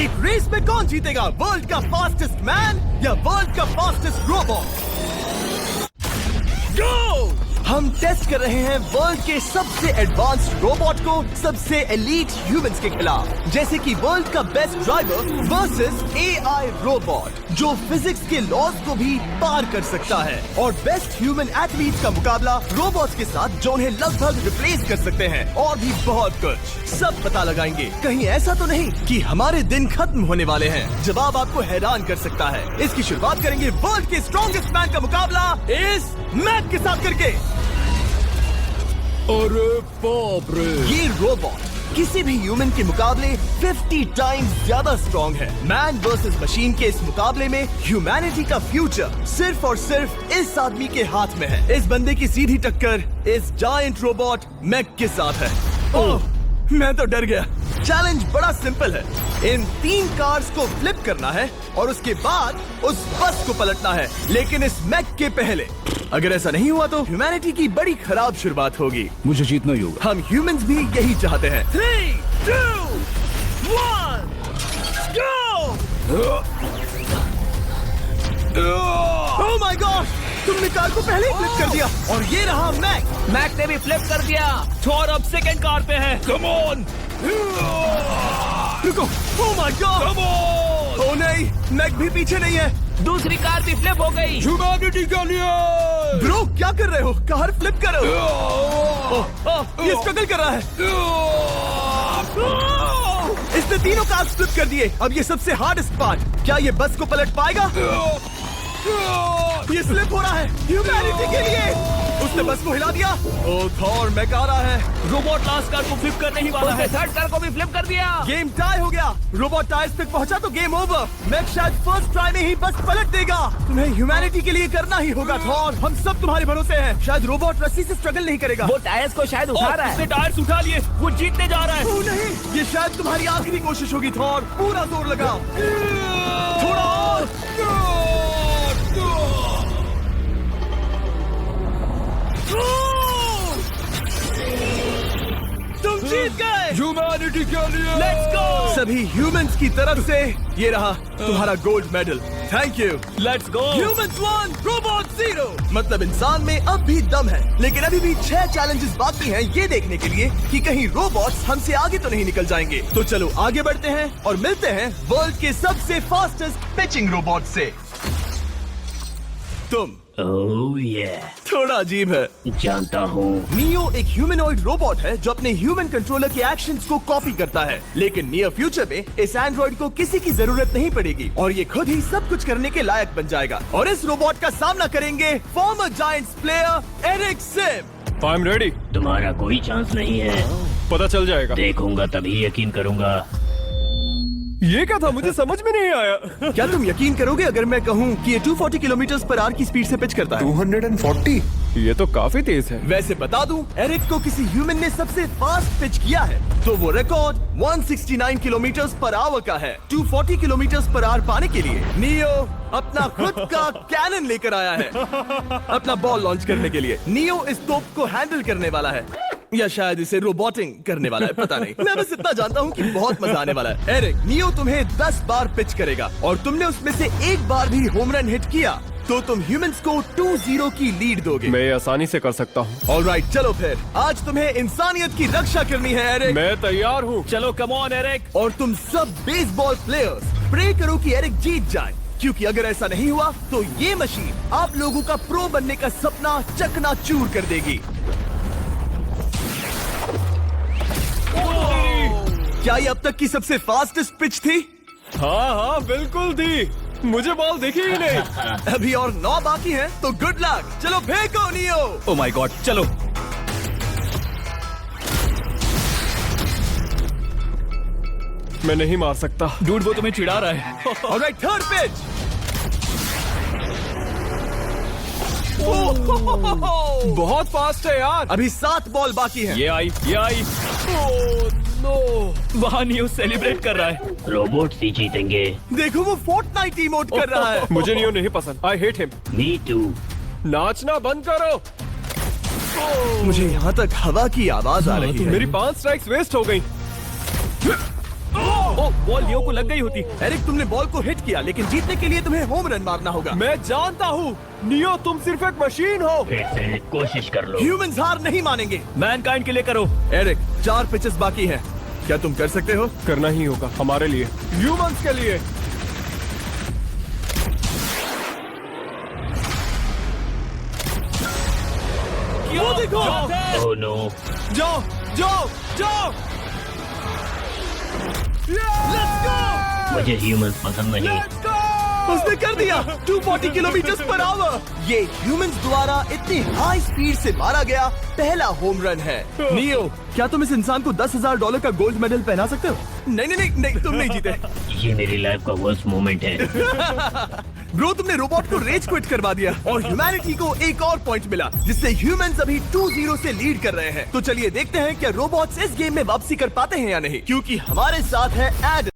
एक रेस में कौन जीतेगा, वर्ल्ड का फास्टेस्ट मैन या वर्ल्ड का फास्टेस्ट रोबोट? गो! हम टेस्ट कर रहे हैं वर्ल्ड के सबसे एडवांस्ड रोबोट को सबसे एलीट ह्यूमंस के खिलाफ, जैसे कि वर्ल्ड का best driver versus AI robot जो फिजिक्स के लॉज को भी पार कर सकता है, और बेस्ट ह्यूमन एथलीट का मुकाबला रोबोट्स के साथ जो उन्हें लगभग रिप्लेस कर सकते हैं, और भी बहुत कुछ सब पता लगाएंगे। कहीं ऐसा तो नहीं कि हमारे दिन खत्म होने वाले हैं? जवाब आपको हैरान कर सकता है। इसकी शुरुआत करेंगे वर्ल्ड के स्ट्रॉन्गेस्ट मैन का मुकाबला इस मैक के साथ करके। अरे बाप रे! ये रोबोट किसी भी ह्यूमन के मुकाबले 50 टाइम्स ज्यादा स्ट्रॉन्ग है। मैन वर्सेस मशीन के इस मुकाबले में ह्यूमैनिटी का फ्यूचर सिर्फ और सिर्फ इस आदमी के हाथ में है। इस बंदे की सीधी टक्कर इस जायंट रोबोट मैक के साथ है। ओह, मैं तो डर गया। चैलेंज बड़ा सिंपल है। इन 3 कार्स को फ्लिप करना है और उसके बाद उस बस को पलटना है, लेकिन इस मैक के पहले। अगर ऐसा नहीं हुआ तो ह्यूमैनिटी की बड़ी खराब शुरुआत होगी। मुझे जीतना ही होगा। हम ह्यूमंस भी यही चाहते हैं। 3, 2, 1, go! Oh my God! तुमने कार को पहले ही फ्लिप कर दिया, और ये रहा मैक। मैक ने भी फ्लिप कर दिया। थॉर अब सेकंड कार पे है। Come on! रुको! Oh my God! Come on! Oh नहीं, मैक भी पीछे नहीं है। दूसरी कार भी फ्लिप हो गई। ह्यूमैनिटी के लिए! ब्रो, क्या कर रहे हो? कार फ्लिप करो। ये स्ट्रगल कर रहा है। इसने तीनों कार फ्लिप कर दिए। अब ये सबसे हार्डेस्ट पार्ट, क्या ये बस को पलट पाएगा? ये स्लिप हो रहा है ह्यूमैनिटी के लिए। उसने बस को हिला दिया। ओह थॉर, मैक आ रहा है। रोबोट लास्ट कार को फ्लिप करने ही वाला है। थर्ड कार को भी फ्लिप कर दिया। गेम टाई हो गया। रोबोट टायर्स तक पहुंचा तो गेम ओवर। मैक शायद फर्स्ट ट्राई में ही बस पलट देगा। तुम्हें ह्यूमैनिटी के लिए करना ही होगा थॉर। हम सब तुम्हारे भरोसे हैं। शायद रोबोट रस्सी से स्ट्रगल नहीं करेगा। वो टायर्स को शायद उठा रहा है। उसने टायर्स उठा लिए। वो जीतने जा रहा है। ओह नहीं, ये शायद तुम्हारी आखिरी कोशिश होगी थॉर। पूरा जोर लगाओ। थोड़ा और। तुम जीत गए। ह्यूमैनिटी के लिए! Let's go! सभी ह्यूमंस की तरफ से ये रहा तुम्हारा gold medal. Thank you. Let's go! Humans 1, robot 0। मतलब इंसान में अब भी दम है, लेकिन अभी भी 6 चैलेंजेस बाकी हैं ये देखने के लिए कि कहीं रोबोट्स हमसे आगे तो नहीं निकल जाएंगे। तो चलो आगे बढ़ते हैं और मिलते हैं वर्ल्ड के सबसे फास्टेस्ट पिचिंग रोबोट से। तुम ओह ये थोड़ा अजीब है, जानता हूँ। नियो एक ह्यूमनॉइड रोबोट है जो अपने ह्यूमन कंट्रोलर के एक्शंस को कॉपी करता है, लेकिन नियर फ्यूचर में इस एंड्रॉइड को किसी की जरूरत नहीं पड़ेगी और ये खुद ही सब कुछ करने के लायक बन जाएगा। और इस रोबोट का सामना करेंगे former Giants player Eric Sim. I am ready. तुम्हारा कोई चांस नहीं है। पता चल जाएगा। देखूंगा तभी यकीन करूंगा। ये क्या था? मुझे समझ में नहीं आया। क्या तुम यकीन करोगे अगर मैं कहूँ कि ये 240 किलोमीटर पर आवर की स्पीड से पिच करता है? 240? ये तो काफी तेज है। वैसे बता दूं, एरिक को किसी ह्यूमन ने सबसे फास्ट पिच किया है तो वो रिकॉर्ड 169 किलोमीटर पर आवर का है। 240 किलोमीटर पर आवर पाने के लिए नियो अपना खुद का कैनन लेकर आया है अपना बॉल लॉन्च करने के लिए। नियो इस तोप को हैंडल करने वाला है, या शायद इसे रोबोटिंग करने वाला है, पता नहीं। मैं बस इतना जानता हूँ कि बहुत मजा आने वाला है। एरिक, नियो तुम्हें 10 बार पिच करेगा और तुमने उसमें से एक बार भी होम रन हिट किया तो तुम ह्यूमंस को 2-0 की लीड दोगे। मैं ये आसानी से कर सकता हूँ। ऑलराइट, चलो फिर आज तुम्हें इंसानियत की रक्षा करनी है एरिक। मैं तैयार हूँ। चलो कम ऑन एरिक। और तुम सब बेसबॉल प्लेयर्स प्रे करो कि एरिक जीत जाए, क्योंकि अगर ऐसा नहीं हुआ तो ये मशीन आप लोगों का प्रो बनने का सपना चकनाचूर कर देगी। क्या ये अब तक की सबसे फास्टेस्ट पिच थी? हाँ हाँ बिल्कुल थी। मुझे बॉल दिखी ही नहीं। अभी और 9 बाकी हैं, तो गुड लक। चलो फेंको नियो। ओह माय गॉड, चलो। मैं नहीं मार सकता। डूड वो तुम्हें चिढ़ा रहा है। Alright, third pitch. बहुत फास्ट है यार। अभी 7 बॉल बाकी हैं। ये आई, ये आई। Oh no! वहाँ नियो सेलिब्रेट कर रहा है। रोबोट ही जीतेंगे। देखो वो फोर्टनाइट इमोट कर रहा है। मुझे नियो नहीं पसंद। I hate him. Me too. नाचना बंद करो। मुझे यहाँ तक हवा की आवाज आ रही है। मेरी 5 स्ट्राइक्स वेस्ट हो गई। ओ, बॉल लियो को लग गई होती। एरिक, तुमने बॉल को हिट किया, लेकिन जीतने के लिए तुम्हें होम रन मारना होगा। मैं जानता हूँ नियो, तुम सिर्फ एक मशीन हो। फिर से कोशिश कर लो। ह्यूमंस हार नहीं मानेंगे। मैनकाइंड के लिए करो। एरिक, 4 पिचेस बाकी हैं। क्या तुम कर सकते हो? करना ही होगा हमारे लिए, ह्यूमंस के लिए। वो देखो। Oh no. जाओ जाओ जाओ। Let's go. मुझे ह्यूमंस पसंद नहीं। उसने कर दिया 240 किलोमीटर पर आवर। ये ह्यूमंस द्वारा इतनी हाई स्पीड से मारा गया पहला होम रन है। नियो, क्या तुम इस इंसान को $10,000 का गोल्ड मेडल पहना सकते हो? नहीं नहीं नहीं, नहीं तुम नहीं जीते। ये मेरी लाइफ का वर्स्ट मोमेंट है। ब्रो, तुमने रोबोट को रेज क्विट करवा दिया और ह्यूमैनिटी को एक और पॉइंट मिला, जिससे ह्यूमंस अभी 2-0 से लीड कर रहे हैं। तो चलिए देखते हैं क्या रोबोट्स इस गेम में वापसी कर पाते हैं या नहीं, क्योंकि हमारे साथ है एडम।